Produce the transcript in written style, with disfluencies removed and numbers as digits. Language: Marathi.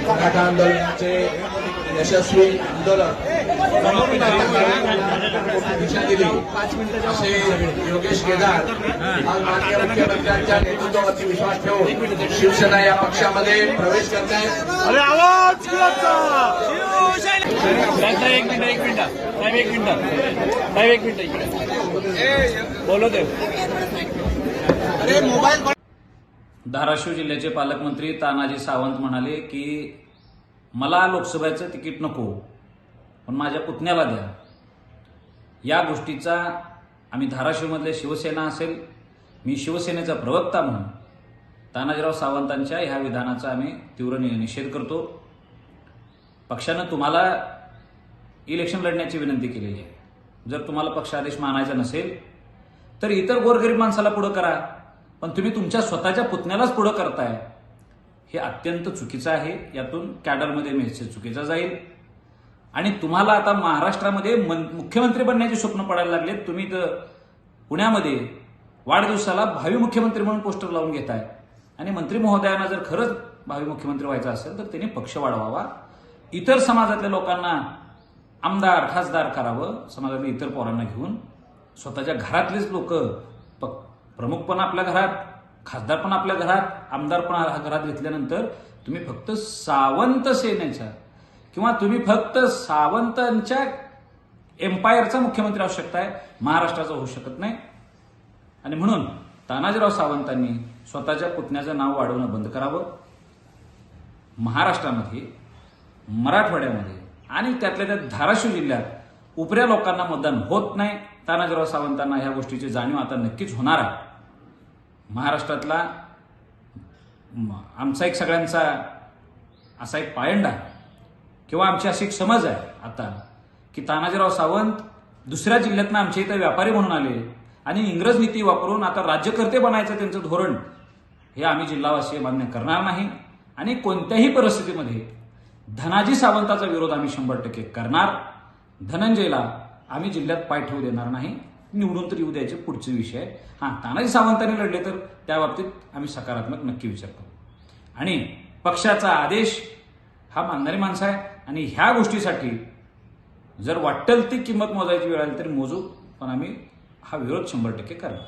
मराठा आंदोलनाचे यशस्वी आंदोलन दिशा दिली असे योगेश केदार आज माननीय मुख्यमंत्र्यांच्या नेतृत्वावरती विश्वास ठेवून शिवसेना या पक्षामध्ये प्रवेश करत आहे. धाराशिव जिल्ह्याचे पालकमंत्री तानाजी सावंत म्हणाले की मला लोकसभेचं तिकीट नको, पण माझ्या पुतण्याला द्या. या गोष्टीचा आम्ही धाराशिवमधले शिवसेना असेल, मी शिवसेनेचा प्रवक्ता म्हणून तानाजीराव सावंतांच्या ह्या विधानाचा आम्ही तीव्र निषेध करतो. पक्षानं तुम्हाला इलेक्शन लढण्याची विनंती केलेली आहे. जर तुम्हाला पक्षादेश मानायचा नसेल तर इतर गोरगरीब माणसाला पुढं करा, पण तुम्ही तुमच्या स्वतःच्या पुतण्यालाच पुढं करताय. हे अत्यंत चुकीचं आहे. यातून कॅडरमध्ये मेसेज चुकीचा जाईल आणि तुम्हाला आता महाराष्ट्रामध्ये मुख्यमंत्री बनण्याचे स्वप्न पडायला लागले. तुम्ही तर पुण्यामध्ये वाढदिवसाला भावी मुख्यमंत्री म्हणून पोस्टर लावून घेताय आणि मंत्री महोदयांना जर खरंच भावी मुख्यमंत्री व्हायचं असेल तर त्यांनी पक्ष वाढवावा, इतर समाजातल्या लोकांना आमदार खासदार करावं, समाजातल्या इतर पोरांना घेऊन. स्वतःच्या घरातलेच लोक, प्रमुख पण आपल्या घरात, खासदार पण आपल्या घरात, आमदार पण घरात घेतल्यानंतर तुम्ही फक्त सावंत सेनेच्या किंवा तुम्ही फक्त सावंतांच्या एम्पायरचा मुख्यमंत्री असू शकताय, महाराष्ट्राचा होऊ शकत नाही. आणि म्हणून तानाजीराव सावंतांनी स्वतःच्या पुतण्याचं नाव वाढवणं बंद करावं. महाराष्ट्रामध्ये, मराठवाड्यामध्ये आणि त्यातल्या त्यात धाराशिव जिल्ह्यात उपऱ्या लोकांना मतदान होत नाही. तानाजीराव सावंतांना ह्या गोष्टीची जाणीव आता नक्कीच होणार आहे. महाराष्ट्रातला आमचा एक सगळ्यांचा असा एक पायंडा किंवा आमची अशी एक समज आहे आता की तानाजीराव सावंत दुसऱ्या जिल्ह्यातनं आमच्या इथं व्यापारी म्हणून आले आणि इंग्रज नीती वापरून आता राज्यकर्ते बनायचं त्यांचं धोरण, हे आम्ही जिल्हावासीय मान्य करणार नाही. आणि कोणत्याही परिस्थितीमध्ये धनाजी सावंताचा विरोध आम्ही 100% करणार. धनंजयला आम्ही जिल्ह्यात पाय ठेवू देणार नाही. निवडून तर येऊ द्यायचे पुढचे विषय. तानाजी सावंतांनी लढले तर त्या बाबतीत आम्ही सकारात्मक नक्की विचार करू. आणि पक्षाचा आदेश हा मानणारी माणसं आहे आणि ह्या गोष्टीसाठी जर वाटेल ती किंमत मोजायची वेळ आली तरी मोजू, पण आम्ही हा विरोध 100% करणार.